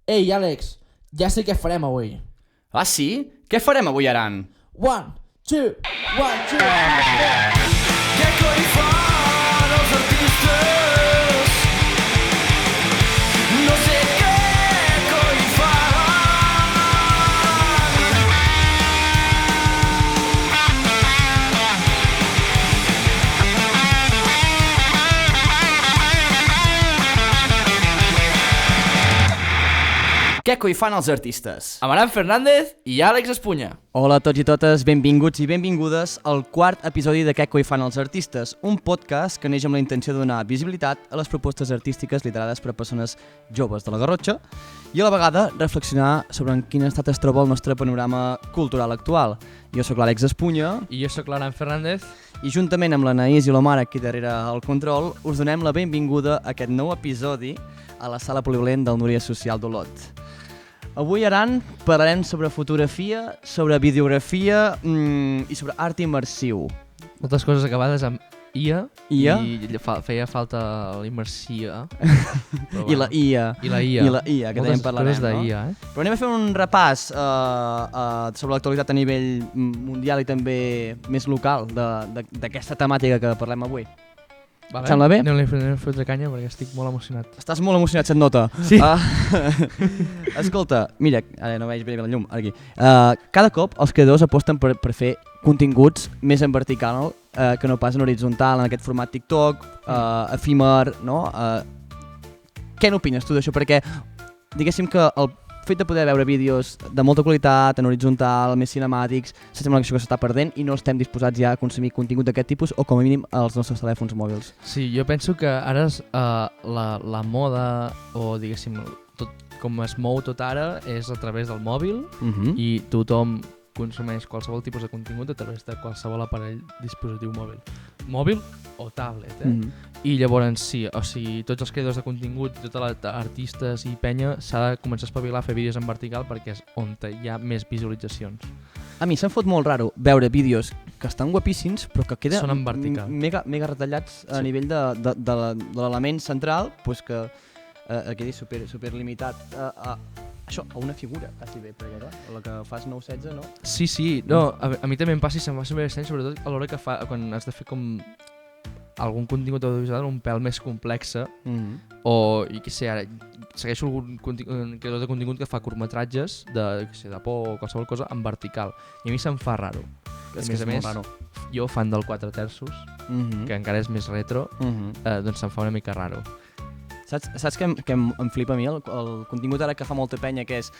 Ei, Àlex, ja sé què farem avui. Ah, sí? Què farem avui, Aran? 1, 2, 1, 2... Què coi fan els artistes? No sé què coi fan. Què coi fan els artistes? Amaran Fernández i Àlex Espunya. Hola a tots i totes, benvinguts i benvingudes al quart episodi de Què coi fan els artistes, un podcast que neix amb la intenció de donar visibilitat a les propostes artístiques liderades per persones joves de la Garrotxa i a la vegada reflexionar sobre en quin estat es troba el nostre panorama cultural actual. Jo sóc l'Àlex Espunya I jo sóc l'Aran Fernández. i juntament amb l'Anaïs i l'Omar aquí darrere al control us donem la benvinguda a aquest nou episodi a la sala polivalent del Núria Social d'Olot. Avui, Aran, parlarem sobre fotografia, sobre videografia i sobre art immersiu. Moltes coses acabades amb IA. IA? I feia falta l'immersia. I la IA. I la IA. I la IA, que també en parlarem, coses d'IA, Però anem a fer un repàs sobre l'actualitat a nivell mundial i també més local d'aquesta temàtica que parlem avui. Vale. Et sembla bé? Anem a fotre canya perquè estic molt emocionat. Estàs molt emocionat, se't nota. Sí. Escolta, mira, ara no veig bé la llum, aquí. Cada cop els creadors aposten per fer continguts més en vertical que no pas en horitzontal, en aquest format TikTok, efímer, no? Què n'opines tu d'això? Perquè diguéssim que el fet de poder veure vídeos de molta qualitat, en horitzontal, més cinemàtics, sembla que això s'està perdent i no estem disposats ja a consumir contingut d'aquest tipus o com a mínim als nostres telèfons mòbils. Sí, jo penso que ara la moda o diguéssim tot com es mou tot ara és a través del mòbil i tothom consumeix qualsevol tipus de contingut a través de qualsevol aparell dispositiu mòbil. Mòbil o tablet, I llavors sí, o sigui, tots els creadors de contingut, tots els artistes i penya s'ha de començar a espavilar a fer vídeos en vertical perquè és on hi ha més visualitzacions. A mi se'm fot molt raro veure vídeos que estan guapíssims però que queden Són en vertical. mega retallats a nivell de l'element central, pues que quedi super limitat això, a una figura, quasi bé, perquè la que fas 9-16, no? Sí, no, a mi també em passa i se'm va super estrany, sobretot a l'hora que quan has de fer com algun contingut audiovisual un pèl més complex o, i què sé, ara segueixo algun creador de contingut que fa curtmetratges de por o qualsevol cosa en vertical i a mi se'm fa raro. És a més, molt raro. Jo, fan del 4 terços, que encara és més retro, doncs se'm fa una mica raro. Saps què em flipa a mi? El contingut ara que fa molta penya, que és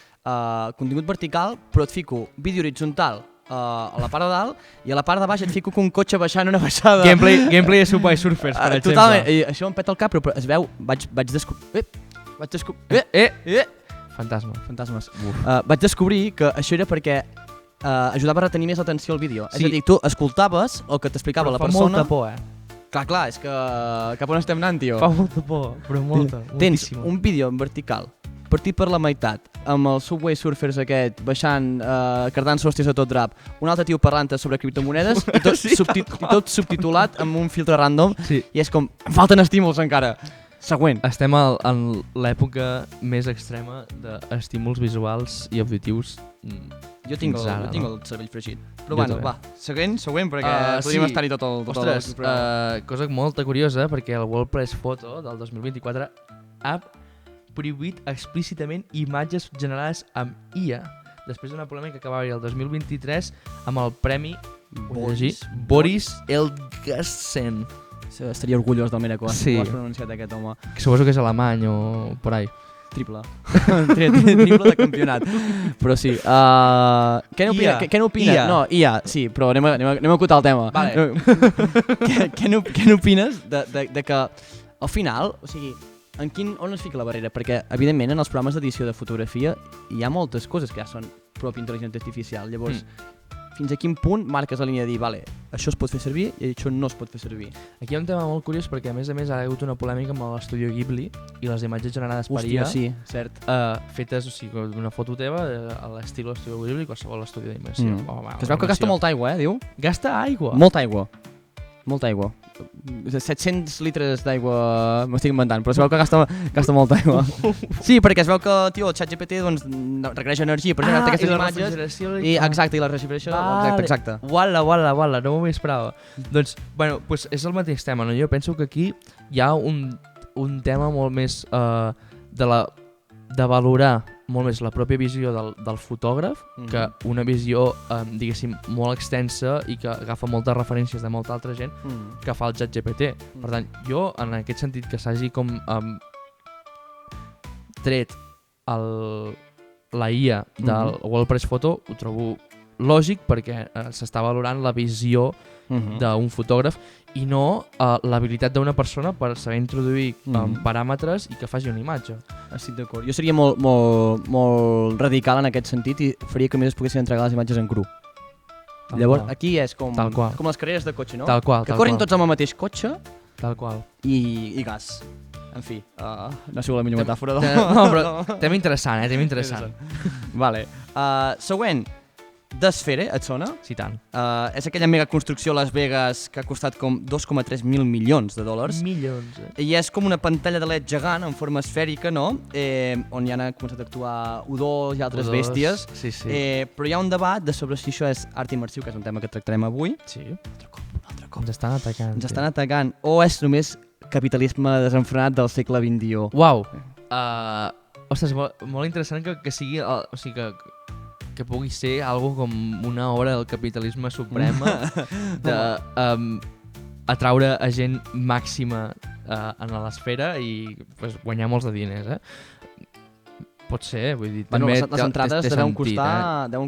contingut vertical, però et fico vídeo horitzontal a la part de dalt i a la part de baix et fico un cotxe baixant una baixada. Gameplay de Subway Surfers, per exemple. Totalment, i això em peta el cap, però es veu, vaig descobrir... Fantasmes. Vaig descobrir que això era perquè ajudava a retenir més l'atenció al vídeo. Sí. És a dir, tu escoltaves el que t'explicava la persona... Però fa molta por, Clar, és que cap on estem anant, tio? Fa molta por, però molta, Tens moltíssima. un vídeo en vertical, partit per la meitat, amb el Subway Surfers aquest, baixant, cardant hòsties a tot drap, un altre tio parlant sobre criptomonedes, i tot subtitulat amb un filtre random, Sí. i és com, em falten estímuls encara. Següent. Estem en l'època més extrema d'estímuls visuals i auditius. Jo tinc el cervell fregit. Però bueno, va, següent, perquè podríem estar-hi tot el... Ostres, cosa molt curiosa, perquè el World Press Photo del 2024 ha prohibit explícitament imatges generades amb IA, després d'una polèmica que va haver el 2023 amb el premi Boris Elgassen. Estaria orgullós del Miracle, Sí. ho has pronunciat aquest home. Que suposo que és alemany o por ahí. Triple. Triple de campionat. Però sí. Què n'opines? IA. No, IA, sí, però anem a acotar el tema. Vale. Què n'opines de que al final, o sigui, on es fica la barrera? Perquè, evidentment, en els programes d'edició de fotografia hi ha moltes coses que ja són pròpia intel·ligència artificial. Llavors, fins a quin punt marques la línia de dir, vale, això es pot fer servir i això no es pot fer servir? Aquí hi ha un tema molt curiós perquè, a més, ha hagut una polèmica amb l'estudio Ghibli i les imatges generades per IA. Sí, cert. Fetes, o sigui, una foto teva a l'estil l'estudio Ghibli i qualsevol estudi d'animació. Que es veu que gasta molta aigua, diu? Gasta aigua? Molta aigua. 700 litres d'aigua, m'estic inventant, però es veu que gasta molta aigua. Sí, perquè es veu que, tio, el ChatGPT doncs, requereix energia per generar aquestes imatges. Exacte, i la refrigeració, exacte. Uala, no m'ho esperava. Doncs, bueno, pues és el mateix tema, no? Jo penso que aquí hi ha un tema molt més de valorar molt més la pròpia visió del fotògraf que una visió, diguéssim, molt extensa i que agafa moltes referències de molta altra gent que fa el ChatGPT. Per tant, jo, en aquest sentit que s'hagi com tret la IA del WordPress Photo, ho trobo lògic perquè s'està valorant la visió d'un fotògraf i no l'habilitat d'una persona per saber introduir paràmetres i que faci una imatge. Estic d'acord. Jo seria molt radical en aquest sentit i faria que més es poguessin entregar les imatges en cru. Llavors, aquí és com les carreres de cotxe, no? Tal qual. Que corrin tots amb el mateix cotxe i gas. En fi, no ha sigut la millor metàfora. No, però tema interessant, tema interessant. Vale. Següent. Desfere, et sona? Sí, tant. És aquella megaconstrucció a Las Vegas que ha costat com 2,3 mil milions de dòlars. Milions, I és com una pantalla de LED gegant en forma esfèrica, no? On ja han començat a actuar U2 i altres bèsties. Sí. Però hi ha un debat de sobre si això és art immersiu, que és un tema que tractarem avui. Sí. Un altre cop. Ens estan atacant. O és només capitalisme desenfrenat del segle XXI. Uau! Ostres, molt interessant que sigui... O sigui, que pugui ser algo com una obra del capitalisme suprema de atraure a gent màxima en l'esfera i pues, guanyar molts de diners, Pot ser, vull dir... Bueno, les entrades deuen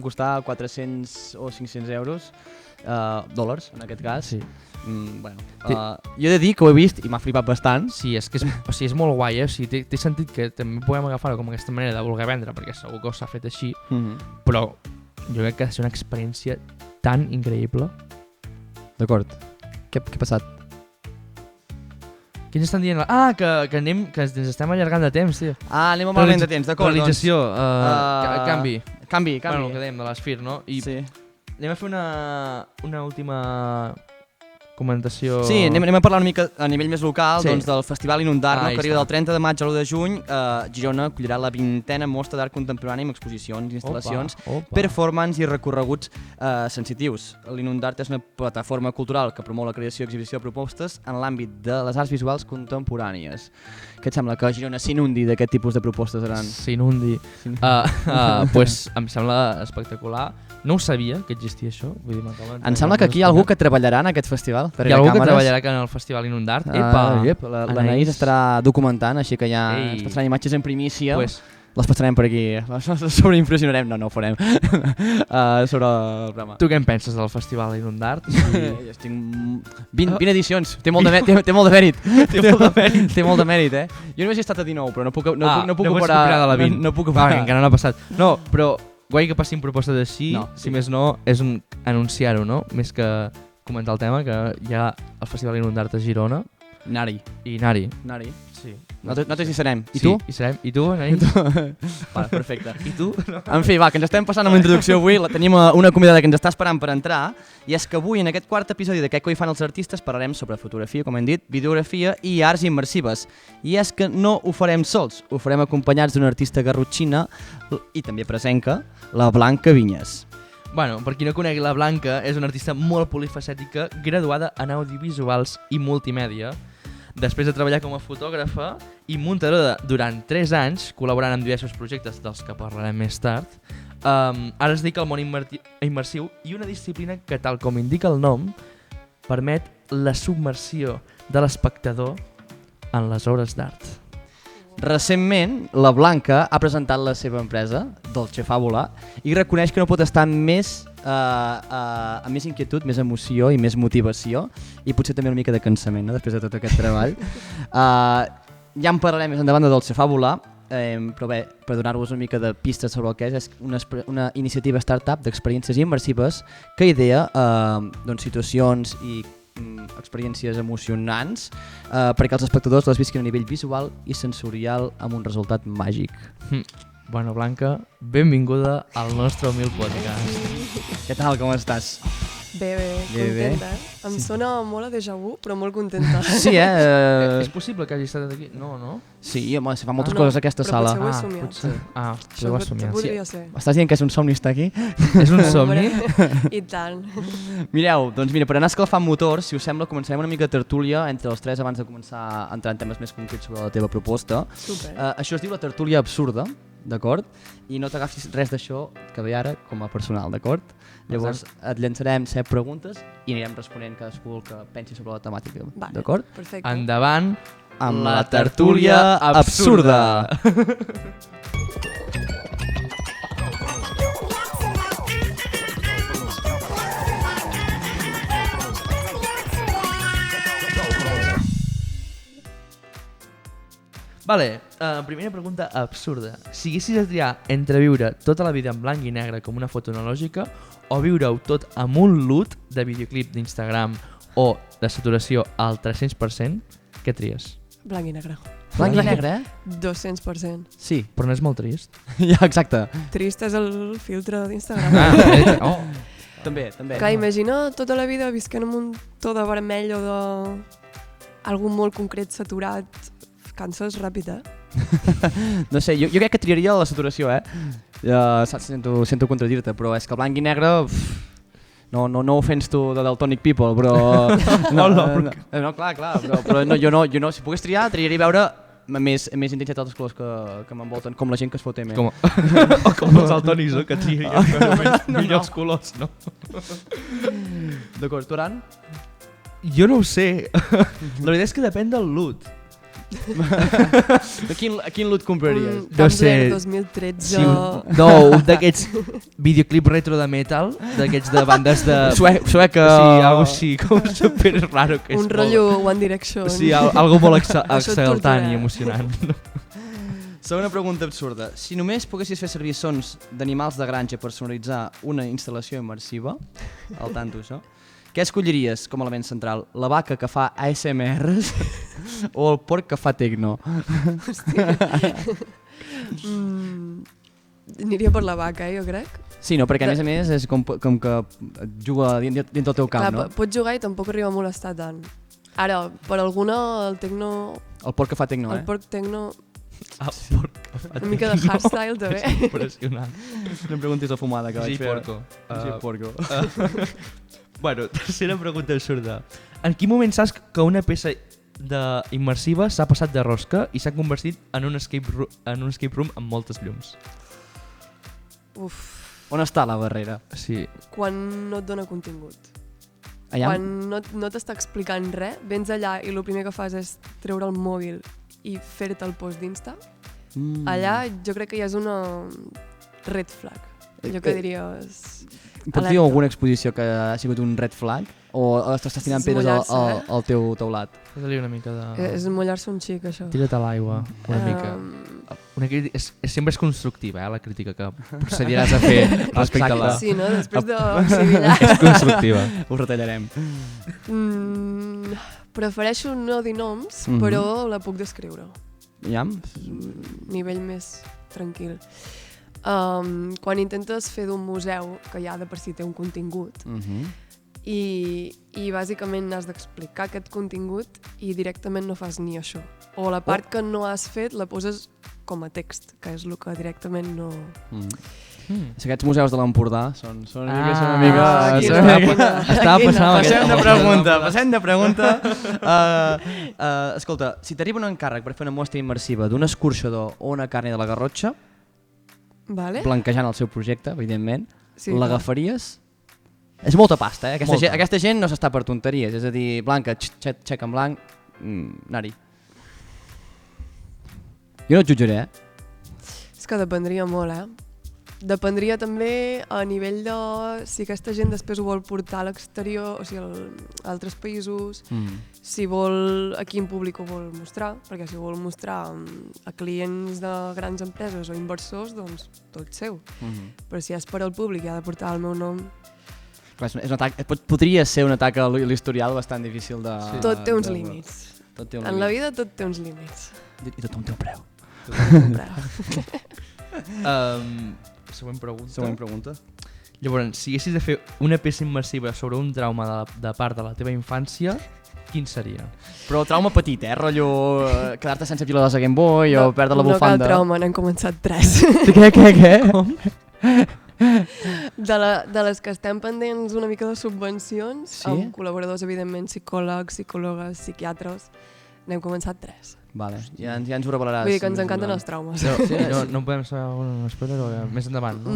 costar 400 o 500 euros, dòlars, en aquest cas. Sí. Jo he de dir que ho he vist i m'ha flipat bastant. Sí, és que és molt guai, O sigui, té sentit que també podem agafar-ho com aquesta manera de voler vendre, perquè segur que s'ha fet així, però jo crec que ha de ser una experiència tan increïble. D'acord. Què ha passat? Quins estan dient? Que ens estem allargant de temps, tio. Anem malament de temps, d'acord. Realització, canvi. Canvi. Bueno, el que dèiem de l'Esphere, no? I sí. Anem a fer una última comentació... Sí, anem a parlar una mica a nivell més local Sí. doncs, del Festival Inundar-nos, que arriba està. del 30 de maig al 1 de juny. Girona acollirà la 20a mostra d'art contemporani amb exposicions, instal·lacions, performance i recorreguts sensitius. L'Inundart és una plataforma cultural que promou la creació i exhibició de propostes en l'àmbit de les arts visuals contemporànies. Què et sembla, que Girona s'inundi d'aquest tipus de propostes gran? S'inundi. Pues em sembla espectacular. No ho sabia que existia això. Vull dir, em sembla que aquí hi ha algú que treballarà en aquest festival. Hi ha algú que treballarà en el Festival Inundart. L'Anaïs estarà documentant, així que ja es passaran imatges en primícia. Les passarem per aquí. Sobreimpressionarem. No ho farem. Sobre el programa. Tu què en penses del Festival Inundart? Jo estic 20 edicions. Té molt de mèrit. Té molt de mèrit, Jo només he estat a 19, però no puc operar de la 20. No puc operar. Encara no ha passat. No, però guai que passin propostes així, si més no, és anunciar-ho, no? Més que comentar el tema, que hi ha el Festival Inundart a Girona. Nari. Sí. Nosaltres hi serem. I sí, tu? Hi serem. I tu, Anaïs? Vale, perfecte. I tu? En fi, que ens estem passant amb la introducció avui. Tenim una convidada que ens està esperant per entrar. I és que avui, en aquest quart episodi de Què coi fan els artistes, parlarem sobre fotografia, com hem dit, videografia i arts immersives. I és que no ho farem sols. Ho farem acompanyats d'una artista garrotxina i també presenca, la Blanca Vinyes. Bueno, per qui no conegui, la Blanca és una artista molt polifacètica, graduada en audiovisuals i multimèdia. Després de treballar com a fotògrafa i muntadora durant 3 anys, col·laborant en diversos projectes dels que parlarem més tard, ara es dedica al món immersiu i una disciplina que, tal com indica el nom, permet la submersió de l'espectador en les obres d'art. Recentment, la Blanca ha presentat la seva empresa, Dolce Fabula, i reconeix que no pot estar amb més inquietud, més emoció i més motivació, i potser també una mica de cansament, no? Després de tot aquest treball. Ja en parlarem més endavant de Dolce Fabula, però bé, per donar-vos una mica de pistes sobre el que és una iniciativa startup d'experiències immersives que idea situacions i experiències emocionants perquè els espectadors les visquin a nivell visual i sensorial amb un resultat màgic. Bueno, Blanca, benvinguda al nostre humil podcast. Què tal, com estàs? Bé, Bé. contenta, Em sona molt a déjà vu, però molt contenta. Sí, És possible que hagi estat aquí? No? Sí, home, se fan moltes No, coses a aquesta però sala. potser ho he somiat. Potser ho has somiat. Podria ser. Estàs dient que és un somni estar aquí? És un somni? I tant. Mireu, doncs mira, per anar escalfant motors, si us sembla, començarem una mica de tertúlia entre els tres abans de començar a entrar en temes més concrets sobre la teva proposta. Super. Això es diu la tertúlia absurda, d'acord? I no t'agafis res d'això que ve ara com a personal, d'acord? Llavors et llançarem 7 preguntes i anirem responent cadascú el que pensi sobre la temàtica, Vale. d'acord? Perfecte. Endavant Amb la tertúlia absurda. Vale, primera pregunta absurda. Si haguessis de triar entre viure tota la vida en blanc i negre com una foto analògica o viure-ho tot amb un LUT de videoclip d'Instagram o de saturació al 300%, què tries? Blanc i negre. Blanc i negre, eh? 200%. Sí, Però no és molt trist. ja, exacte. Trist és el filtre d'Instagram. Oh. També. Clar, imagina tota la vida visquent amb un to de vermell o de algú molt concret, saturat. Canses ràpid, No sé, jo crec que triaria la saturació, eh? Sento contradir-te, però és que el blanc i negre... No ofens tu de Daltonic People, però... No, clar, però jo no, si pogués triar, triaria veure més intensitat dels colors que m'envolten, com la gent que es fot més. O com els altònics, no? Que trien millors colors, no? D'acord, tu, Aran? Jo no ho sé. La veritat és que depèn del LUT. A quin loot compraries? No sé. 2013. Sí, no, un d'aquests videoclips retro de metal, d'aquests de bandes de... Sueca... Sí, algo així, com super raro que és. Un rotllo One Direction. Sí, algo molt Això et exaltant tortura. i emocionant. Segona pregunta absurda. Si només poguessis fer servir sons d'animals de granja per sonoritzar una instal·lació immersiva, al tanto això, què escolliries com a element central? La vaca que fa ASMRs o el porc que fa tecno? Aniria per la vaca, jo crec. Sí, no, perquè a més és com que juga dins del teu camp, Clar, no? pots jugar i tampoc arriba a molestar tant. Ara, per alguna, el tecno... El porc que fa tecno, El porc tecno... El porc que fa Una mica de hardstyle, també. És impressionant. No em preguntis la fumada que vaig fer. porco. Sí, porco. Bueno, tercera pregunta absurda. En quin moment saps que una peça immersiva s'ha passat de rosca i s'ha convertit en un escape room amb moltes llums? Uf, On està la barrera? Sí. quan no et dona contingut. Allà? Quan no t'està explicant res, vens allà i el primer que fas és treure el mòbil i fer-te el post d'Insta. Allà jo crec que ja és una red flag. Jo que diria... Pots dir alguna exposició que ha sigut un red flag? O estàs tirant pedres al teu teulat? Posa-li una mica de... És mullar-se un xic, això. Tira't a l'aigua, una mica. Sempre és constructiva, la crítica que procediràs a fer respecte a la... Sí, no? Després d'auxiliar. És constructiva. Ho retallarem. Prefereixo no dir noms, però la puc descriure. Ja? Nivell més tranquil. Quan intentes fer d'un museu, que ja de per si té un contingut, i bàsicament has d'explicar aquest contingut i directament no fas ni això. O la part que no has fet la poses com a text, que és el que directament no... És que aquests museus de l'Empordà són una Ah, mica... quina. Passem de pregunta. Escolta, si t'arriba un encàrrec per fer una mostra immersiva d'un escorxador o una carne de la Garrotxa, Vale? blanquejant el seu projecte, evidentment, Sí, l'agafaries? És molta pasta, eh? Molta. Aquesta gent no s'està per tonteries, és a dir, blanca, xec en blanc, anar-hi. Jo no et jutjaré, És que dependria molt, Dependria també a nivell de si aquesta gent després ho vol portar a l'exterior, o sigui, a altres països, si vol, a quin públic ho vol mostrar, perquè si ho vol mostrar a clients de grans empreses o inversors, doncs tot seu. Però si és per al públic i ha de portar el meu nom... És un atac, podria ser un atac a l'historial bastant difícil de... Tot té uns límits. Tot té un En la vida tot té uns límits. I tothom té un preu. Següent pregunta. Següent pregunta. Llavors, si haguessis de fer una peça immersiva sobre un trauma de part de la teva infància, quin seria? Però trauma petit, rotllo quedar-te sense pilotes a Game Boy o perdre la bufanda. No cal trauma, n'hem començat 3. Què? De les que estem pendents una mica de subvencions, Sí? amb col·laboradors, evidentment, psicòlegs, psicòlogues, psiquiatres, n'hem començat 3. Vale, ja ens ho revelaràs. Vull dir que ens encanten els traumes. No podem saber un spoiler o més endavant, no?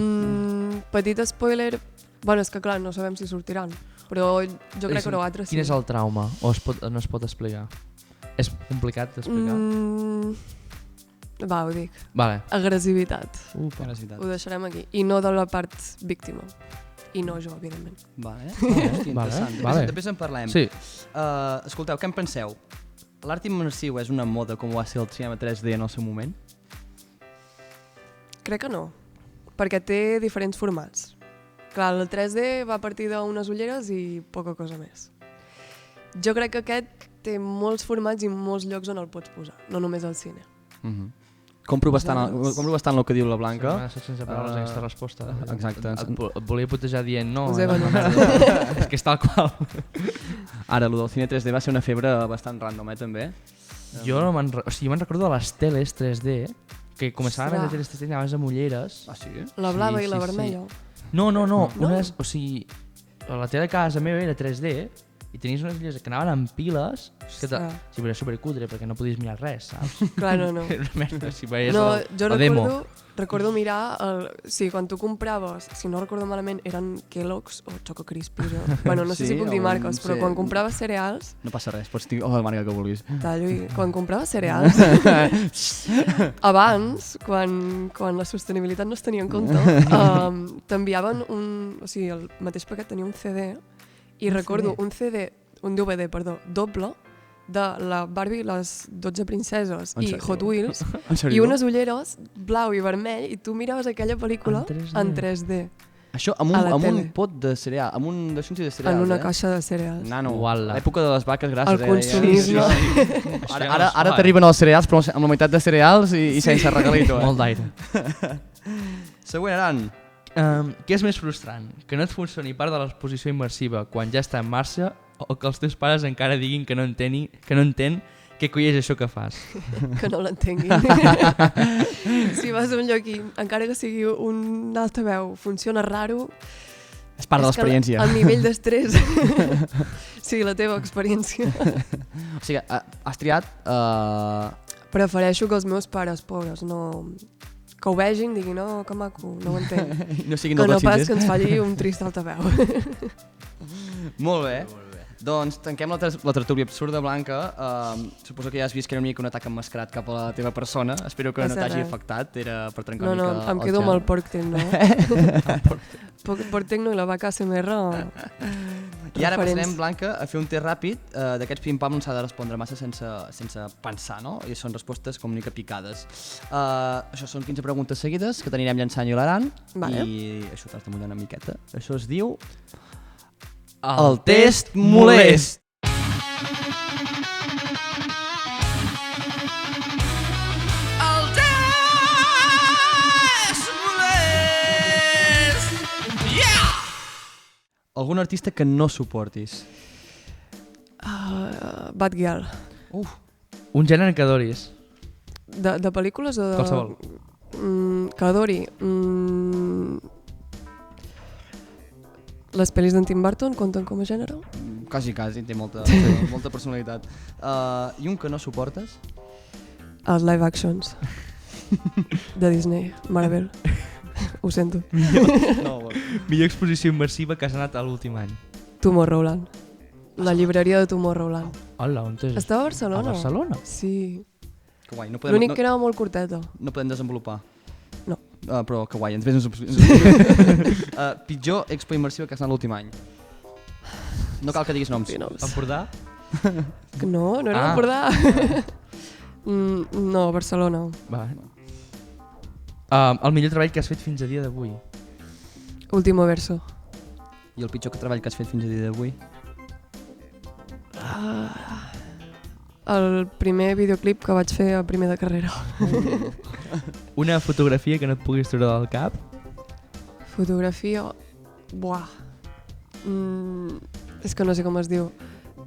Petit spoiler, bueno, és que clar, no sabem si sortiran, però jo crec que nosaltres sí. Quin és el trauma? O no es pot explicar? És complicat d'explicar? Va, ho dic. Vale. Agressivitat. Necessitat. Ho deixarem aquí. I no de la part víctima. I no jo, evidentment. Vale, interessant. Vale. Després en parlem. Sí. Escolteu, què en penseu? L'art immersiu és una moda com ho va ser el cinema 3D en el seu moment? Crec que no, perquè té diferents formats. Clar, el 3D va partir d'unes ulleres i poca cosa més. Jo crec que aquest té molts formats i molts llocs on el pots posar, no només al cine. Compro bastant el que diu la Blanca. M'ha deixat sense paraules aquesta resposta. Exacte. Et volia putejar dient no. Us he abandonat. És que és tal qual. Ara, el del cine 3D va ser una febre bastant random, també. Jo no me'n recordo de les teles 3D, que començaven a Ostres. veure teles 3D abans amb ulleres. Ah, sí? La blava Sí, i la sí, vermella. No. Unes, o sigui, la tele de casa meva era 3D i tenies unes ulleres que anaven en piles, que sí, però era supercutre perquè no podies mirar res, saps? Clar, no. Era una merda, si veies No, jo la demo. recordo mirar, sí, quan tu compraves, si no recordo malament, eren Kellogg's o Choco Crispies. Bueno, no sé Sí, si puc dir marques, però sí. quan compraves cereals, No passa res, pots dir la marca que vulguis. tallo, i quan compraves cereals, abans, quan la sostenibilitat no es tenia en compte, t'enviaven o sigui, el mateix paquet tenia un CD, i recordo un DVD, doble, de la Barbie i les 12 princeses En i sèrio? Hot Wheels, En sèrio? i unes ulleres blau i vermell, i tu miraves aquella pel·lícula en 3D, Això a amb la un tele. pot de cereal, amb un d'aixunci de cereals, en una caixa de cereals. Nano, Uala. l'època de les vaques grasses. El consumisme. Ara t'arriben els cereals, però amb la meitat de cereals i sense regalito. Molt d'aire. Següent, Aran. Què és més frustrant? Que no et funcioni part de l'exposició immersiva quan ja està en marxa o que els teus pares encara diguin que no entén què coi és això que fas? Que no l'entenguin. Si vas a un lloc i encara que sigui un altaveu funciona raro, És part de és que l'experiència. el nivell d'estrès sigui la teva experiència. O sigui, has triat... Prefereixo que els meus pares, pobres, no... que ho vegin, diguin, no, que maco, no ho entenc. no siguin Que del no tot pas sincers. que ens falli un trist altaveu. Molt bé. Doncs tanquem la tertúlia absurda, Blanca. Suposo que ja has vist que era una mica un atac emmascarat cap a la teva persona. Espero que no Passa t'hagi res. afectat. Era per trencar No, una no, mica em quedo gel. amb el porc tecno. Porc tecno i la vaca ASMR. I ara referents. passarem, Blanca, a fer un test ràpid. D'aquests pim-pam no s'ha de respondre massa sense pensar, no? I són respostes com una mica picades. Això són 15 preguntes seguides que t'anirem llançant i l'Aran. Vale. I això t'has de mullar una miqueta. Això es diu... El test molest. El test molest. Yeah! Algun artista que no suportis. Bad Girl. Un gènere que adoris. De pel·lícules o de... Qualsevol. Que adori. Les pel·lis d'en Tim Burton compten com a gènere? Quasi, té molta personalitat. I un que no suportes? Els live actions de Disney, Marvel. Ho sento. No, Millor exposició immersiva que has anat a l'últim any. Tomorrowland. La llibreria de Tomorrowland. Hola, on és? Estava a Barcelona. A Barcelona? Sí. que guai. No podem, L'únic que era molt curteta. no podem desenvolupar. No. Però que guai, ens ves pitjor expo immersiva que has anat l'últim any. No cal que diguis noms. Sí, no. Empordà? Que no era Ah. Empordà. No, Barcelona. Va. El millor treball que has fet fins a dia d'avui? Último verso. I el pitjor treball que has fet fins a dia d'avui? El primer videoclip que vaig fer a primer de carrera. Una fotografia que no et puguis treure del cap? Fotografia... Buah. És que no sé com es diu.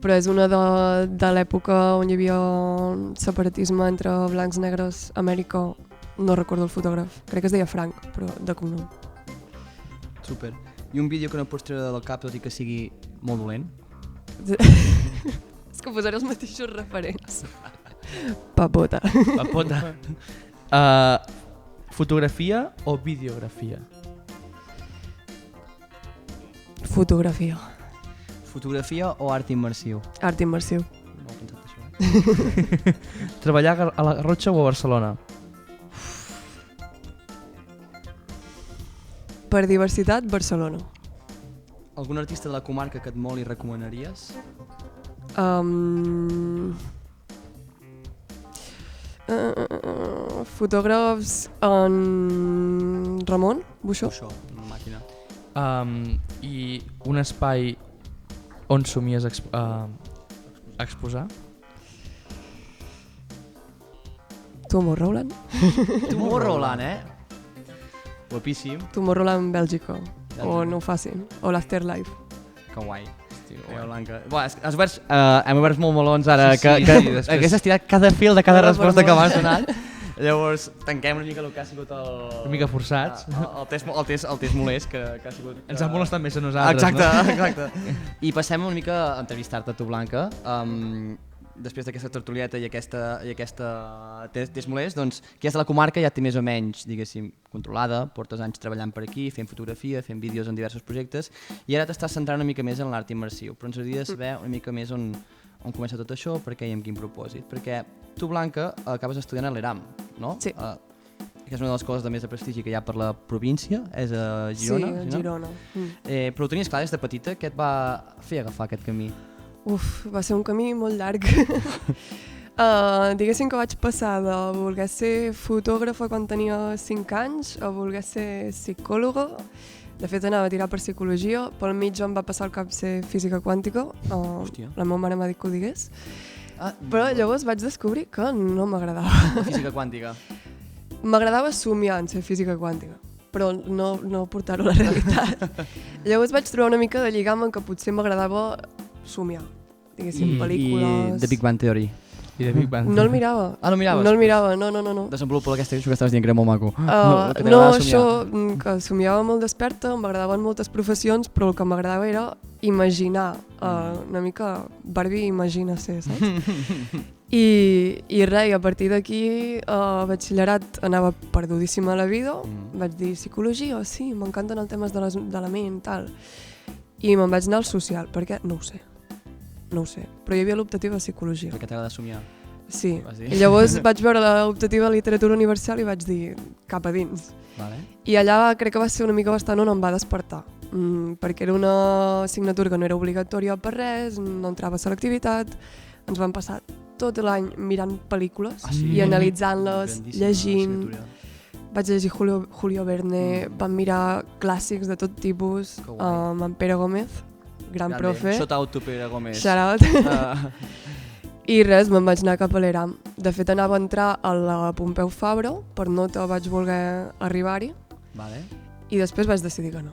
Però és una de l'època on hi havia un separatisme entre blancs, negres, Amèrica. No recordo el fotògraf. Crec que es deia Frank, però de cognom. Super. I un vídeo que no pots treure del cap, tot i que sigui molt dolent? És que posaré els mateixos referents. Papota. Papota. Fotografia o videografia? Fotografia. Fotografia o art immersiu? Art immersiu. No he pensat això. Treballar a la Garrotxa o a Barcelona? Per diversitat, Barcelona. Algun artista de la comarca que et molt i recomanaries? Fotògrafs en Ramon Buixó. Això, una màquina. I un espai on somies exposar? Tomorrowland. Tomorrowland, Guapíssim. Tomorrowland Bèlgica. O no ho facin. O l'Afterlife. Que guai. guai. Blanca. Buah, hem obert molt melons ara, Sí, que després- hagués estirat cada fil de cada Hola, resposta que perdó. m'has donat. Llavors, tanquem una mica el que ha sigut Una mica forçats. el test molest que ha sigut... Ens ha molestat més a nosaltres, Exacte. I passem una mica a entrevistar-te a tu, Blanca. Després d'aquesta tertulieta i aquesta test molest, doncs, que és de la comarca ja té més o menys, diguéssim, controlada, portes anys treballant per aquí, fent fotografia, fent vídeos en diversos projectes, i ara t'estàs centrant una mica més en l'art immersiu, però ens agradaria saber una mica més on comença tot això, per què i amb quin propòsit, perquè tu, Blanca, acabes estudiant a l'ERAM, no? Sí. Que és una de les coses de més de prestigi que hi ha per la província, és a Girona. Sí, a Girona. Però ho tenies clar des de petita, què et va fer agafar aquest camí? Va ser un camí molt llarg. Diguéssim que vaig passar de voler ser fotògrafa quan tenia 5 anys a voler ser psicòloga. De fet, anava a tirar per psicologia. Pel mig em va passar al cap ser física quàntica. Hòstia. La meva mare m'ha dit que ho digués. Però llavors vaig descobrir que no m'agradava. Física quàntica. M'agradava somiar en ser física quàntica, però no portar-ho a la realitat. Llavors vaig trobar una mica de lligam en que potser m'agradava somiar, diguéssim, pel·lícules... I The Big Bang Theory. I de Big Bang. No el mirava. Ah, no miraves? No el mirava, no. Desenvolupa això que estaves dient que era molt maco. Que No, t'agradava això, somiar. que somiava molt desperta, m'agradaven moltes professions, però el que m'agradava era imaginar, una mica Barbie imagina-se, saps? I res, a partir d'aquí, a batxillerat anava perdudíssima a la vida, vaig dir psicologia, sí, m'encanten els temes de la ment, tal. I me'n vaig anar al social, perquè no ho sé, però hi havia l'optativa de psicologia. Perquè t'agrada somiar. Sí, Vas dir? i llavors vaig veure l'optativa de literatura universal i vaig dir cap a dins. Vale. I allà crec que va ser una mica bastant on em va despertar, perquè era una assignatura que no era obligatòria per res, no entrava a selectivitat, ens vam passar tot l'any mirant pel·lícules i analitzant-les, Grandíssima llegint. assignatura. Vaig llegir Julio Verne, vam mirar clàssics de tot tipus, Que guai. amb en Pere Gómez, gran profe. Shout out to Pere Gómez. Shout out. Ah, I res, me'n vaig anar cap a l'ERAM. De fet, anava a entrar a la Pompeu Fabra, per nota vaig voler arribar-hi, vale. i després vaig decidir que no.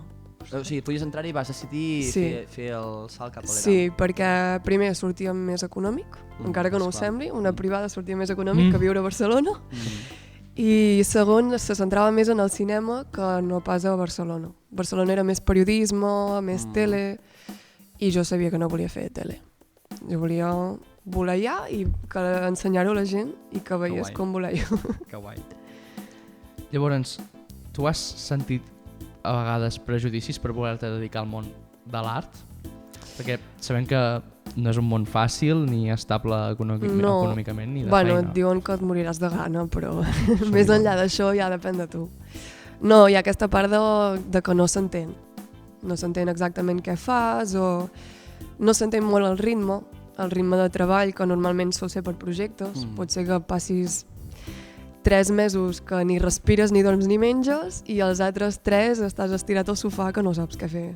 O sigui, podies entrar i vas decidir Sí. fer el salt cap a l'ERAM. Sí, perquè primer sortia més econòmic, encara que no ho esclar. sembli, una privada sortia més econòmic que viure a Barcelona, Mm. i segon, se centrava més en el cinema que no pas a Barcelona. Barcelona era més periodisme, més tele, i jo sabia que no volia fer tele. Jo volia volar allà i ensenyar-ho a la gent i que veiés guai. com volar jo. Que guai. Llavors, tu has sentit a vegades prejudicis per voler-te dedicar al món de l'art? Perquè sabem que no és un món fàcil ni estable econòmicament ni de Bueno, feina. et diuen que et moriràs de gana, però més enllà d'això ja depèn de tu. No, hi ha aquesta part de que no s'entén. No s'entén exactament què fas o no s'entén molt el ritme de treball que normalment sol ser per projectes. Pot ser que passis 3 mesos que ni respires, ni dorms, ni menges i els altres 3 estàs estirat al sofà que no saps què fer.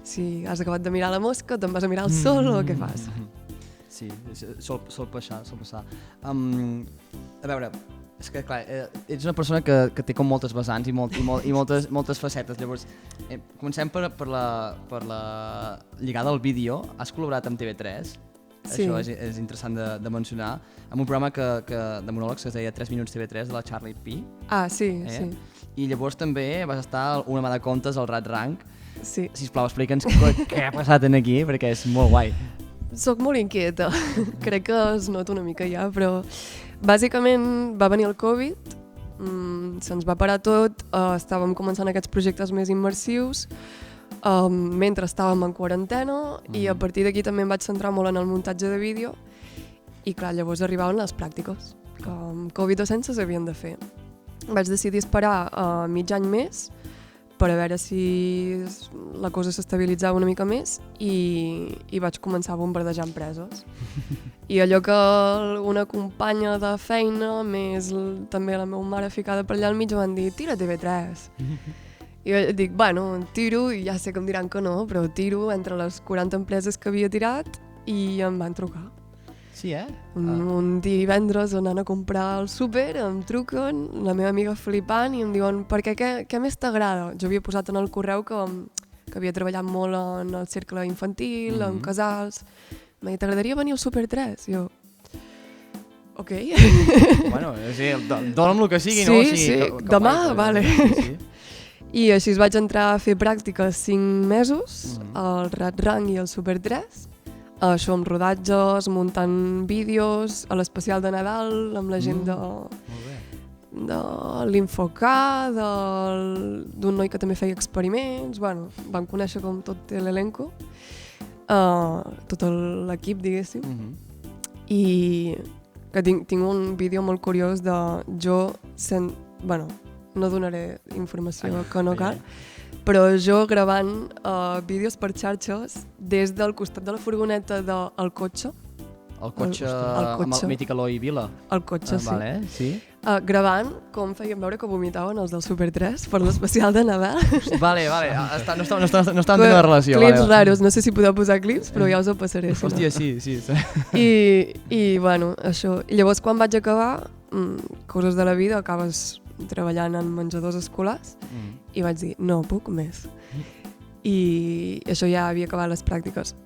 Si has acabat de mirar la mosca, te'n vas a mirar el sol o què fas? Sí, sol passar. A veure, És que, clar, ets una persona que té com moltes vessants i moltes facetes. Llavors, comencem per la lligada al vídeo. Has col·laborat amb TV3. Sí. Això és interessant de mencionar. Amb un programa de monòlegs que es deia 3 minuts TV3 de la Charlie P. Ah, sí, sí. I llavors també vas estar una mà de comptes al Rat Rank. Sí. Sisplau, explica'ns què ha passat aquí, perquè és molt guai. Soc molt inquieta, crec que es nota una mica ja, però bàsicament va venir el Covid, se'ns va parar tot, estàvem començant aquests projectes més immersius, mentre estàvem en quarantena, i a partir d'aquí també em vaig centrar molt en el muntatge de vídeo, i clar, llavors arribaven les pràctiques, que amb Covid o sense s'havien de fer. Vaig decidir esperar mig any més, per a veure si la cosa s'estabilitzava una mica més i vaig començar a bombardejar empreses. I allò que una companya de feina, més també la meva mare ficada per allà al mig, van dir, tira TV3. I jo dic, bueno, tiro, i ja sé que em diran que no, però tiro entre les 40 empreses que havia tirat i em van trucar. Sí, Un divendres anant a comprar al súper, em truquen, la meva amiga flipant, i em diuen, per què més t'agrada? Jo havia posat en el correu que havia treballat molt en el cercle infantil, en casals. M'ha dit, t'agradaria venir al Super 3? I jo, ok. Bueno, sí, dona'm el que sigui, sí, no? Sí, demà, vale. Sí. I així vaig entrar a fer pràctiques 5 mesos, al Rat Rank i al Super 3, això amb rodatges, muntant vídeos, a l'especial de Nadal, amb la gent de l'Infocà, d'un noi que també feia experiments, bueno, vam conèixer com tot l'elenco, tot l'equip, diguéssim, i que tinc un vídeo molt curiós de jo bueno, no donaré informació que no cal, però jo gravant vídeos per xarxes des del costat de la furgoneta del cotxe. El cotxe amb el mític Eloi Vila. El cotxe, sí. Vale, sí. Gravant com feien veure que vomitaven els del Super 3 per l'especial de Nadal. Vale, no estan tenint la relació. Clips raros, no sé si podeu posar clips, però ja us ho passaré. Hòstia, sí. I bueno, això. I llavors quan vaig acabar, coses de la vida, acabes treballant en menjadors escolars, i vaig dir, no puc més. I això ja havia acabat les pràctiques.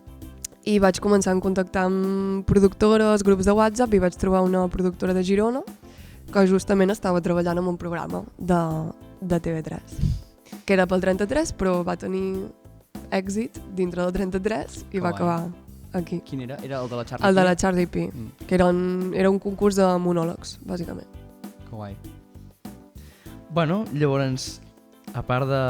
I vaig començar a contactar amb productores, grups de WhatsApp, i vaig trobar una productora de Girona que justament estava treballant en un programa de TV3, que era pel 33, però va tenir èxit dintre del 33 i va acabar aquí. Quin era? Era el de la Charlie P? El de la Charlie P, que era un concurs de monòlegs, bàsicament. Que guai. Bueno, llavors, a part de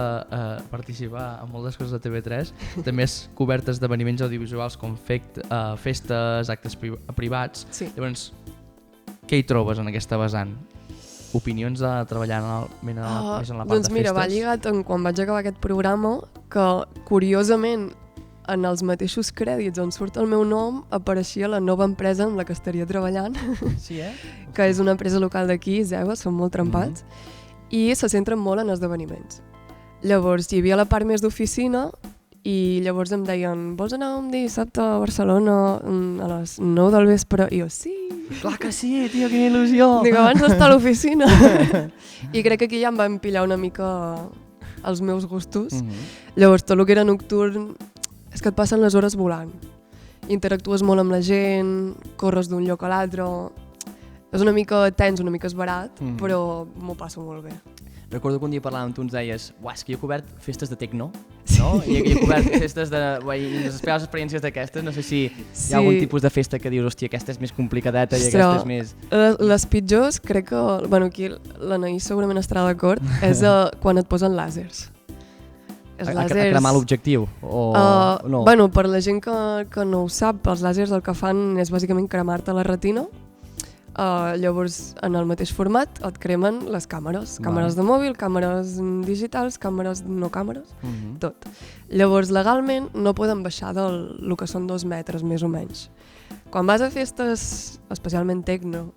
participar en moltes coses de TV3, també has cobert esdeveniments audiovisuals com festes, actes privats. Sí. Llavors, què hi trobes en aquesta vessant? Opinions de treballar més en la part de festes? Doncs mira, va lligat quan vaig acabar aquest programa, que curiosament en els mateixos crèdits on surt el meu nom apareixia la nova empresa amb la que estaria treballant, Sí, que és una empresa local d'aquí, Zeva, són molt trempats, i se centren molt en esdeveniments. Llavors hi havia la part més d'oficina i llavors em deien, vols anar un dissabte a Barcelona a les 9 del vespre? I jo, sí! Clar que sí, tio, quina il·lusió! Dic, abans d'estar a l'oficina. I crec que aquí ja em van pillar una mica els meus gustos. Llavors tot el que era nocturn és que et passen les hores volant. Interactues molt amb la gent, corres d'un lloc a l'altre. És una mica tens, una mica esbarat, però m'ho passo molt bé. Recordo que un dia parlàvem amb tu ens deies, és que jo he cobert festes de tecno, no? I he cobert festes de... les esperes experiències d'aquestes, no sé si hi ha algun tipus de festa que dius, hòstia, aquesta és més complicadeta i aquesta és més... Les pitjors, crec que... Bueno, aquí l'Anaïs segurament estarà d'acord, és quan et posen làsers. A cremar l'objectiu? O no? Bueno, per la gent que no ho sap, els làsers el que fan és bàsicament cremar-te la retina. Llavors, en el mateix format et cremen les càmeres. Càmeres de mòbil, càmeres digitals, càmeres no càmeres, tot. Llavors, legalment, no poden baixar del que són 2 metres, més o menys. Quan vas a festes, especialment tecno,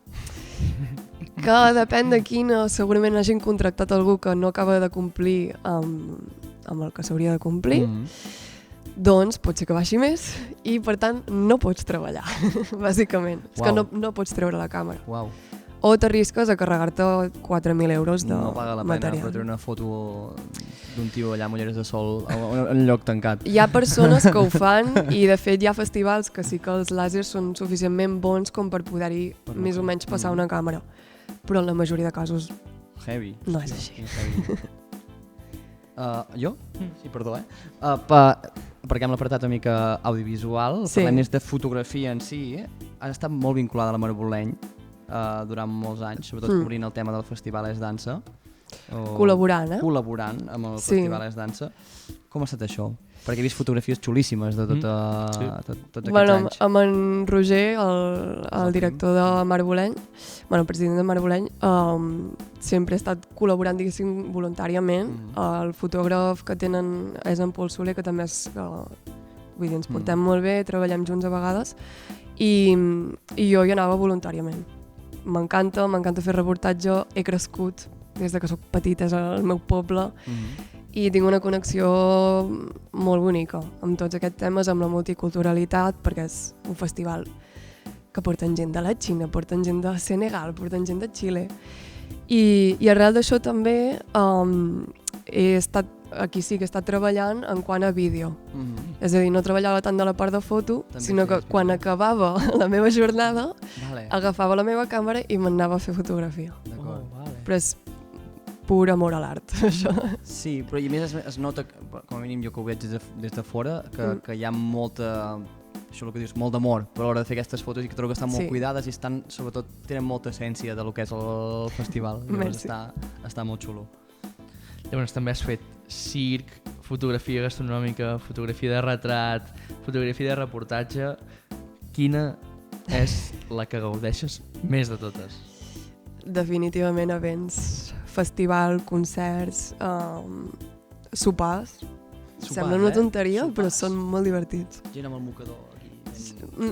que depèn de quina, segurament hagin contractat algú que no acaba de complir amb el que s'hauria de complir, doncs pot ser que baixi més i, per tant, no pots treballar, bàsicament. És que no pots treure la càmera. o t'arrisques a carregar-te 4.000 euros de No paga la pena material. per treure una foto d'un tio allà amb ulleres de sol en un lloc tancat. Hi ha persones que ho fan i de fet hi ha festivals que sí que els làsers són suficientment bons com per poder-hi més o menys passar una càmera, però en la majoria de casos Heavy. no és així. Heavy. Jo? Sí, perdó, perquè hem l'apartat una mica audiovisual, Sí. parlem més de fotografia en si. Has estat molt vinculada a la Marboleny durant molts anys, sobretot cobrint el tema del Festival És Dansa. Col·laborant, Col·laborant amb el Sí. Festival És Dansa. Com ha estat això? Perquè he vist fotografies xulíssimes de tots aquests Bueno, anys. amb en Roger, el director de Marboleny, bueno, el president de Marboleny, sempre he estat col·laborant, diguéssim, voluntàriament. El fotògraf que tenen és en Pol Soler, que també és... vull dir, ens portem molt bé, treballem junts a vegades, i jo hi anava voluntàriament. M'encanta fer reportatge, he crescut des de que soc petita, és el meu poble, i tinc una connexió molt bonica amb tots aquests temes, amb la multiculturalitat, perquè és un festival que porten gent de la Xina, porten gent de Senegal, porten gent de Xile. I arrel d'això també he estat, aquí sí que he estat treballant en quant a vídeo. És a dir, no treballava tant de la part de foto, També sinó que feies quan vídeo. acabava la meva jornada, Vale. agafava la meva càmera i m'anava a fer fotografia. D'acord. Però és pur amor a l'art, això. Sí, però i a més es nota, com a mínim jo que ho veig des de fora, que hi ha molta, això el que dius, molt d'amor per a l'hora de fer aquestes fotos i que trobo que estan molt Sí. cuidades i estan, sobretot, tenen molta essència de lo que és el festival. Llavors Merci. està molt xulo. Llavors també has fet circ, fotografia gastronòmica, fotografia de retrat, fotografia de reportatge. Quina és la que gaudeixes més de totes? Definitivament events, festival, concerts, sopars. Sembla una tonteria, però són molt divertits. Gent amb el mocador aquí.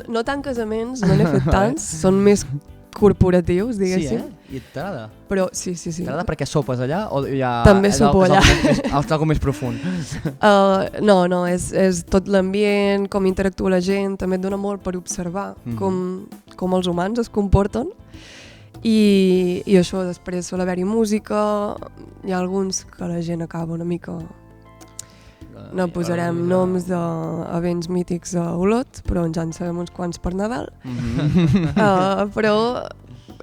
No tant casaments, no n'he fet tants, són més corporatius, Sí, diguéssim. I t'agrada? Però sí. T'agrada perquè sopes allà o ja... També sopo allà. És algo més profund. No, és tot l'ambient, com interactua la gent, també et dona molt per observar com els humans es comporten. I això, després sol haver-hi música, hi ha alguns que la gent acaba una mica... No posarem noms d'events mítics a Olot, però ja en sabem uns quants per Nadal. Però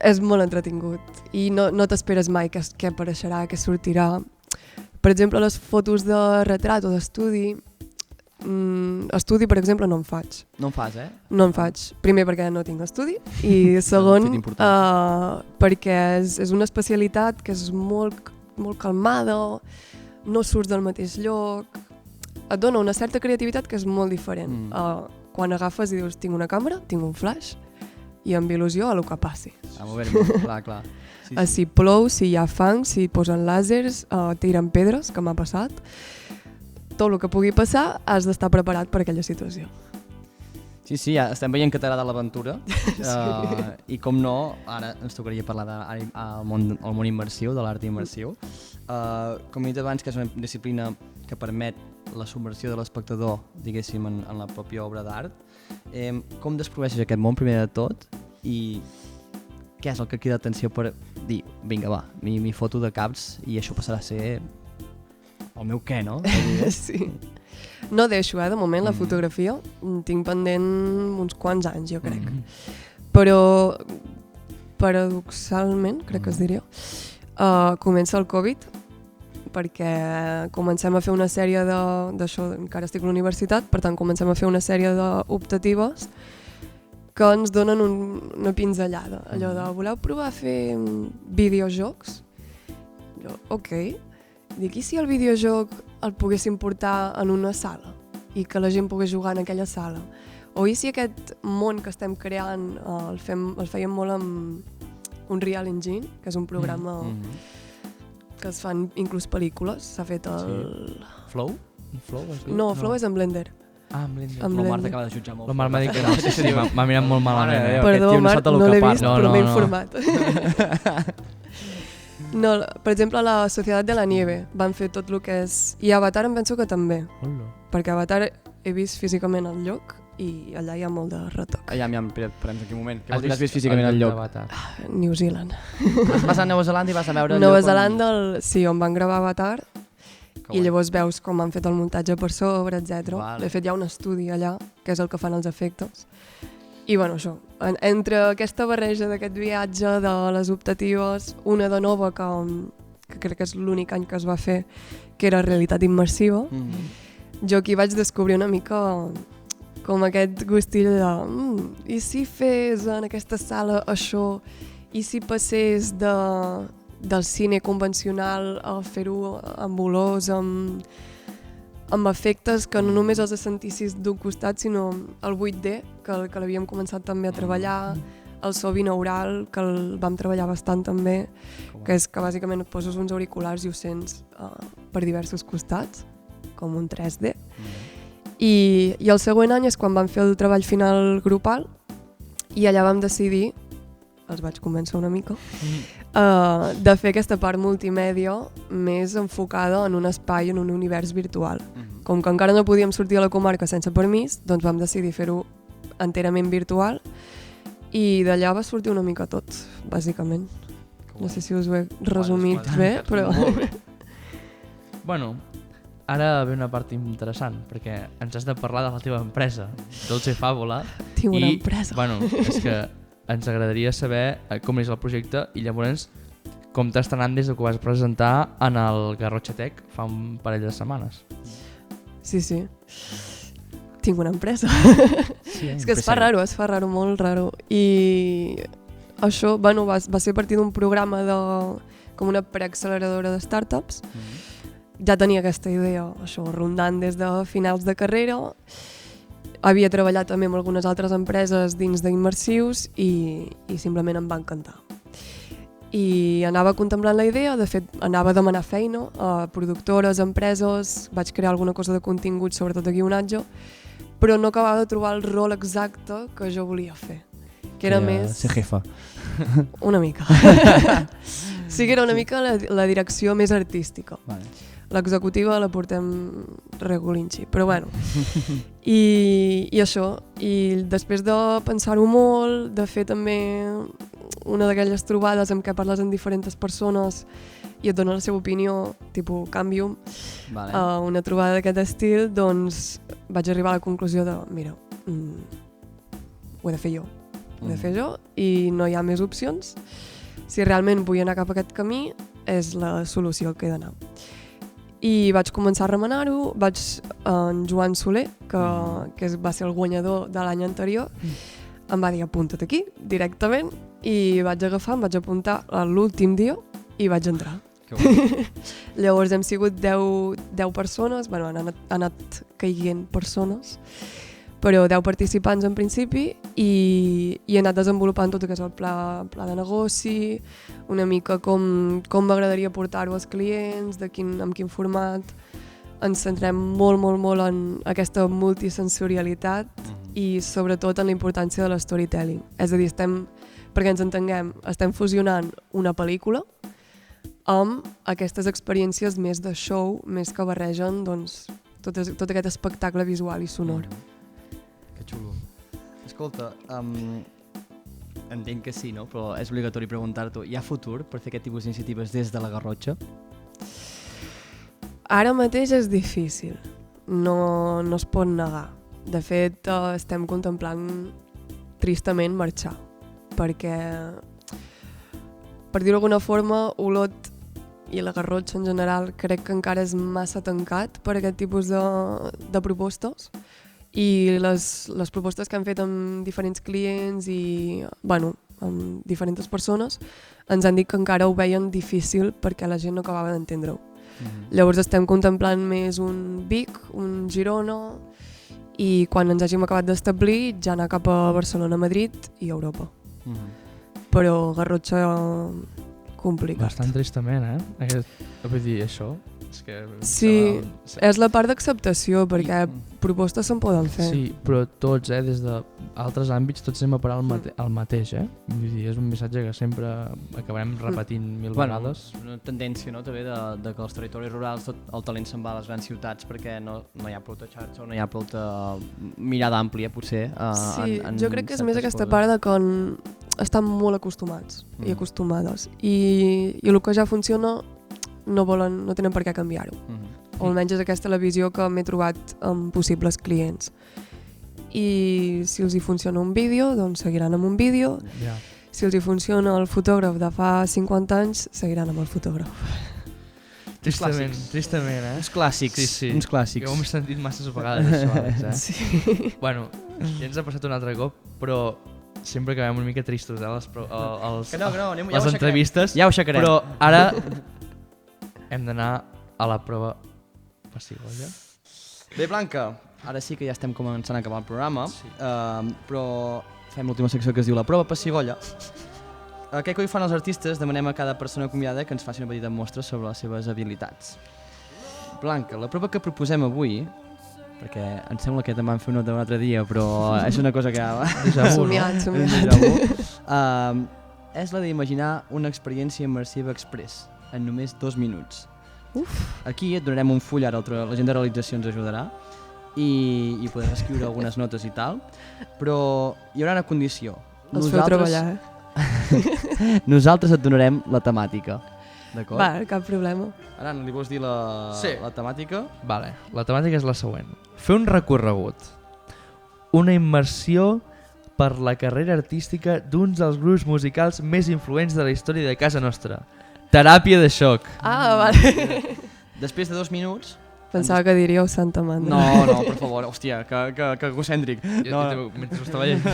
és molt entretingut i no t'esperes mai què apareixerà, què sortirà. Per exemple, les fotos de retrat o d'estudi, estudi, per exemple, no en faig. No en fas, eh? No en faig. Primer perquè no tinc estudi i segon Fet important. perquè és una especialitat que és molt, molt calmada, no surts del mateix lloc, et dona una certa creativitat que és molt diferent. Quan agafes i dius tinc una càmera, tinc un flash i amb il·lusió a lo que passi. A moure-me, clar. Sí. Si plou, si hi ha fang, si posen làsers, tiren pedres, que m'ha passat. Tot el que pugui passar has d'estar preparat per aquella situació. Sí, ja estem veient que t'agrada l'aventura i com no, ara ens tocaria parlar del món immersiu, de l'art immersiu. Com he dit abans, que és una disciplina que permet la submersió de l'espectador, diguéssim, en la pròpia obra d'art. Com descobreixes aquest món, primer de tot, i què és el que crida atenció per dir, vinga, va, m'hi foto de caps i això passarà a ser el meu què, no? Sí. No deixo, de moment, la fotografia. Tinc pendent uns quants anys, jo crec. Però, paradoxalment, crec que es diria, comença el Covid, perquè comencem a fer una sèrie d'això, encara estic a la universitat, per tant comencem a fer una sèrie d'optatives que ens donen una pinzellada, allò de voleu provar a fer videojocs? Jo, ok. Dic, i si el videojoc el poguéssim portar en una sala i que la gent pogués jugar en aquella sala? O i si aquest món que estem creant el fèiem molt amb un Real Engine, que és un programa que es fan inclús pel·lícules, s'ha fet el... Flow? Flow es diu? No, Flow és amb Blender. Amb Blender. Amb La Marta Blender. acaba de jutjar molt. La Marc m'ha dit que no, sí, m'ha mirat molt malament. Mare de Déu. Perdó, aquest tio no Marc, sap del no que l'he parla. vist, No, però no, m'he no. informat. No, per exemple, la Societat de la Nieve van fer tot el que és... I Avatar em penso que també, Hola. perquè Avatar he vist físicament el lloc i allà hi ha molt de retoc. Aviam, parem aquí un moment. Què vol dir que has vist físicament el lloc? Avatar? New Zealand. Vas a Nova Zelanda i vas a veure el Nova lloc Zelanda, sí, on van gravar Avatar, Que i guai. llavors veus com han fet el muntatge per sobre, etc. Vale. De fet, hi ha un estudi allà, que és el que fan els efectes. I bueno, això, entre aquesta barreja d'aquest viatge, de les optatives, una de nova que crec que és l'únic any que es va fer, que era realitat immersiva, jo aquí vaig descobrir una mica com aquest gustil de i si fes en aquesta sala això, i si passés del cine convencional a fer-ho amb olors, amb efectes que no només els sentissis d'un costat, sinó el 8D, que l'havíem començat també a treballar, el so binaural, que el vam treballar bastant també, que és que bàsicament et poses uns auriculars i ho sents per diversos costats, com un 3D. I el següent any és quan vam fer el treball final grupal i allà vam decidir, els vaig convèncer una mica, de fer aquesta part multimèdia més enfocada en un espai, en un univers virtual. Com que encara no podíem sortir a la comarca sense permís, doncs vam decidir fer-ho enterament virtual i d'allà va sortir una mica tot, bàsicament. No sé si us ho he resumit bé, però... Bueno, ara ve una part interessant, perquè ens has de parlar de la teva empresa, Dolce Fàbula. Tinc una empresa. Bueno, és que ens agradaria saber com és el projecte i llavors com t'està anant des que ho vas presentar en el Garrotxa Tech fa un parell de setmanes. Sí. Tinc una empresa. Sí, És que es fa raro, molt raro. I això, bueno, va ser a partir d'un programa com una preacceleradora de startups. Ja tenia aquesta idea, això, rondant des de finals de carrera. Havia treballat també amb algunes altres empreses dins d'immersius i simplement em va encantar. I anava contemplant la idea, de fet anava a demanar feina a productores, empreses, vaig crear alguna cosa de contingut, sobretot de guionatge, però no acabava de trobar el rol exacte que jo volia fer, que era més... Ser jefa. Una mica. Sí que era una mica la direcció més artística. Vale. L'executiva la portem regulinxi, però bueno. I això, i després de pensar-ho molt, de fer també una d'aquelles trobades en què parles amb diferents persones i et donen la seva opinió, tipus Canvium, Vale. una trobada d'aquest estil, doncs vaig arribar a la conclusió de, mira, ho he de fer jo. Ho he de fer jo i no hi ha més opcions. Si realment vull anar cap a aquest camí, és la solució que he d'anar. I vaig començar a remenar-ho, en Joan Soler, que va ser el guanyador de l'any anterior, em va dir apunta't aquí, directament, i vaig agafar, em vaig apuntar a l'últim dia i vaig entrar. Llavors hem sigut 10 persones, bueno, han anat caiguent persones, però 10 participants en principi i he anat desenvolupant tot el que és el pla de negoci, una mica com m'agradaria portar-ho als clients, amb quin format. Ens centrem molt en aquesta multisensorialitat i sobretot en la importància de l'storytelling. És a dir, perquè ens entenguem, estem fusionant una pel·lícula amb aquestes experiències més de show, més que barregen doncs, tot aquest espectacle visual i sonor. Que xulo. Escolta, entenc que sí, no? Però és obligatori preguntar-t'ho, hi ha futur per fer aquest tipus d'iniciatives des de la Garrotxa? Ara mateix és difícil, no es pot negar. De fet, estem contemplant tristament marxar, perquè, per dir-ho d'alguna forma, Olot i la Garrotxa en general crec que encara és massa tancat per aquest tipus de propostes i les propostes que han fet amb diferents clients i amb diferents persones ens han dit que encara ho veien difícil perquè la gent no acabava d'entendre-ho. Llavors estem contemplant més un Vic, un Girona i quan ens hàgim acabat d'establir ja anar cap a Barcelona, Madrid i Europa. Però Garrotxa complicat. Bastant tristament, vull dir, això. àmbits que... Sí, és la part d'acceptació, perquè propostes se'n poden fer. Sí, però tots, des d'altres àmbits, tots anem a parar al mateix, Vull dir, és un missatge que sempre acabarem repetint mil vegades. Una tendència, no?, també de que als territoris rurals tot el talent se'n va a les grans ciutats perquè no hi ha prou xarxa o no hi ha prou mirada àmplia, potser. Sí, jo crec que és més aquesta part de que estan molt acostumats i acostumades. I el que ja funciona no tenen per què canviar-ho. O almenys és aquesta la visió que m'he trobat amb possibles clients. I si els hi funciona un vídeo, doncs seguiran amb un vídeo. Si els hi funciona el fotògraf de fa 50 anys, seguiran amb el fotògraf. Tristament, Uns clàssics, Sí. uns clàssics. Que ho hem sentit masses vegades, això, Àlex, Sí. Bueno, ja ens ha passat un altre cop, però sempre acabem una mica tristos, Que no, anem, les entrevistes. Ja ho aixecarem. Però ara hem d'anar a la prova pessigolles. Bé, Blanca, ara sí que ja estem començant a acabar el programa, però fem l'última secció que es diu la prova pessigolla. Què coi fan els artistes? Demanem a cada persona convidada que ens faci una petita mostra sobre les seves habilitats. Blanca, la prova que proposem avui, perquè em sembla que te'n van fer una d'un altre dia, però és una cosa que ja... Somiat. És la d'imaginar una experiència immersiva express en només 2 minuts. Aquí et donarem un full, ara la gent de realització ens ajudarà i podràs escriure algunes notes i tal, però hi haurà una condició. Els feu treballar, Nosaltres et donarem la temàtica, d'acord? Va, cap problema. Ara, li vols dir la temàtica? Vale, la temàtica és la següent. Fer un recorregut. Una immersió per la carrera artística d'un dels grups musicals més influents de la història de casa nostra. Teràpia de xoc. Ah, vale. Després de 2 minuts... Pensava que diríeu Santa Amanda. No, per favor, hòstia, que egocèntric. Mentre ho estava llegint.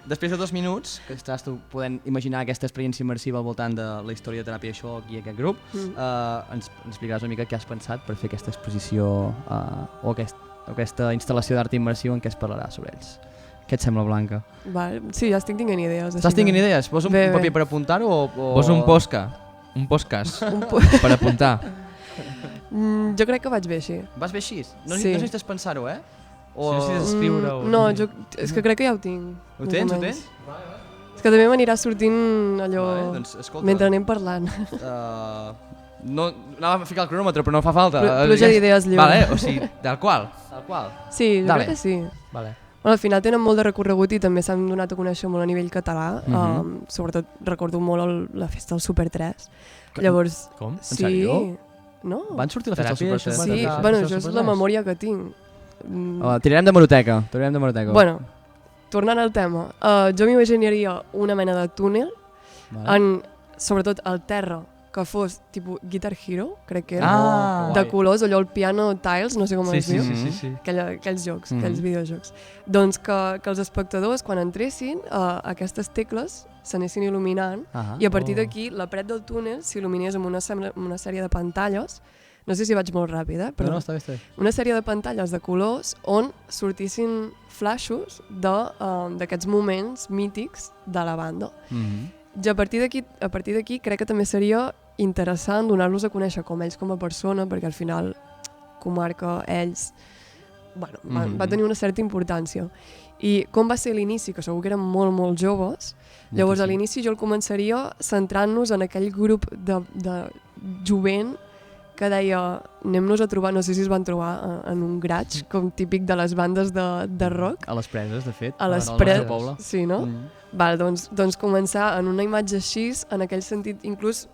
Després de 2 minuts, que estàs tu podent imaginar aquesta experiència immersiva al voltant de la història de Teràpia de Xoc i aquest grup, ens explicaràs una mica què has pensat per fer aquesta exposició o aquesta instal·lació d'art immersiu en què es parlarà sobre ells. Què et sembla, Blanca? Vale. Sí, ja estic tinguent idees. Estàs tinguent idees? Vols un paper per apuntar-ho o...? Vols un podcast per apuntar? Jo crec que vaig bé així. Vas bé així? No Sí. necessites pensar-ho, Si necessites escriure-ho. No, és que crec que ja ho tinc. Ho tens, ho tens? És que també m'anirà sortint allò Doncs, escolta, mentre anem parlant. no, anava a ficar el cronòmetre, però no fa falta. Pluja d'idees lliure. Vale, o sigui, tal qual. Tal qual. Sí, jo Dale. crec que sí. Vale. Bueno, al final tenen molt de recorregut i també s'han donat a conèixer molt a nivell català. Sobretot recordo molt la festa del Super 3. Llavors, Com? sí. sèrio? No? Van sortir a la festa del Super 3? Sí, bueno, això és la memòria que tinc. Tirarem de meroteca. Bueno, tornant al tema, jo m'imaginaria una mena de túnel, sobretot al terra, que fos tipus Guitar Hero, crec que era, de colors, allò el piano tiles, no sé com es diu, Sí. aquells jocs, aquells videojocs. Doncs que els espectadors, quan entressin, aquestes tecles s'anessin il·luminant i a partir d'aquí la paret del túnel s'il·luminés amb una sèrie de pantalles. No sé si vaig molt ràpid, però No, està bé. una sèrie de pantalles de colors on sortissin flashos d'aquests moments mítics de la banda. I a partir d'aquí crec que també seria interessant donar-los a conèixer com ells com a persona, perquè al final Comarca, ells, bueno, va tenir una certa importància. I com va ser l'inici, que segur que eren molt, molt joves, llavors a l'inici jo el començaria centrant-nos en aquell grup de jovent que deia, anem-nos a trobar, no sé si es van trobar en un graig, com típic de les bandes de rock. A les preses, de fet. A les preses. preses, sí, no? Val, doncs començar en una imatge així, en aquell sentit, inclús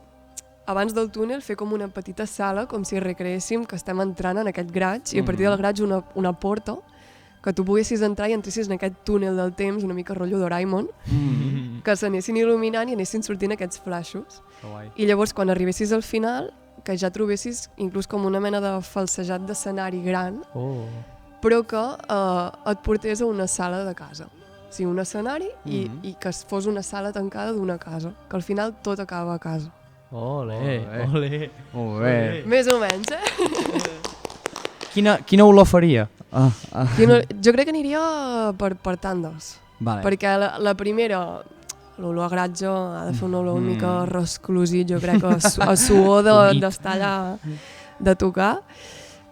abans del túnel, fer com una petita sala, com si recreéssim que estem entrant en aquest graig, i a partir del graig una porta, que tu poguessis entrar i entressis en aquest túnel del temps, una mica rotllo Doraemon, que s'anessin il·luminant i anessin sortint aquests flashos. I llavors, quan arribessis al final, que ja trobessis inclús com una mena de falsejat d'escenari gran, però que et portés a una sala de casa. O sigui, un escenari i que fos una sala tancada d'una casa, que al final tot acaba a casa. Ole. Molt bé. Més o menys, Quina olor faria? Jo crec que aniria per tandes. Vale. Perquè la primera, l'olor a gratge ha de fer una olor una mica resclosit, jo crec que a suor d'estar allà de tocar.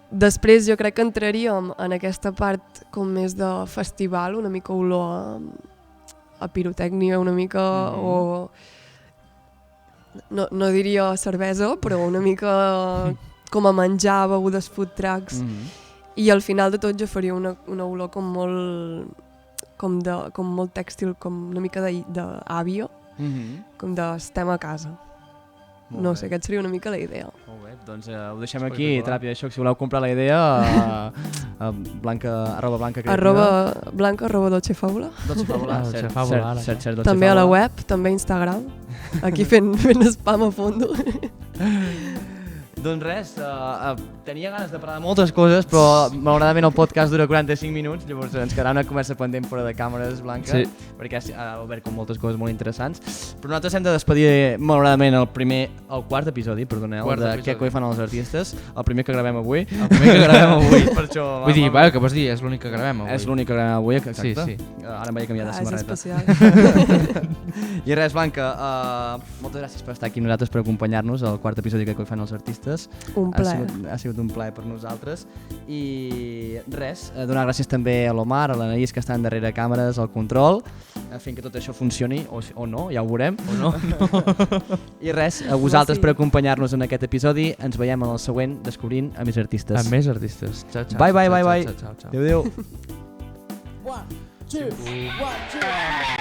Després jo crec que entraríem en aquesta part com més de festival, una mica olor a pirotècnia, una mica o... No diria cervesa, però una mica com a menjar, begudes food trucks. I al final de tot jo faria una olor com molt tèxtil, com una mica d'àvia, com d'estem a casa. No sé, aquesta seria una mica la idea. Molt bé, doncs ho deixem aquí, Teràpia de Xoc, si voleu comprar la idea, @blanca creativa. @blanca@dolce fabula. Dolce Fabula, Dolce Fabula, ara. cert, També a la web, també a Instagram. Aquí fent spam a fondo. Doncs res, tenia ganes de parlar de moltes coses, però malauradament el podcast dura 45 minuts, llavors ens quedarà una conversa pendent fora de càmeres, Blanca, perquè ha obert com moltes coses molt interessants. Però nosaltres hem de despedir malauradament el quart episodi, perdoneu, de Què coi fan els artistes, el primer que gravem avui. Per això... Vull dir, que pots dir, és l'únic que gravem avui. És l'únic que gravem avui, exacte. Sí. Ara em vaig canviar de samarreta. És especial. I res, Blanca, moltes gràcies per estar aquí amb nosaltres, per acompanyar-nos al quart episodi de Què coi fan els artistes. Un plaer. Ha sigut un plaer per nosaltres. I res, donar gràcies també a l'Omar, a l'Anaïs, que estan darrere càmeres, al control, fent que tot això funcioni, o no, ja ho veurem. O no. I res, a vosaltres per acompanyar-nos en aquest episodi. Ens veiem en el següent, descobrint a més artistes. A més artistes. Ciao. Bye. Ciao. Adéu. 1, 2, 1, 2.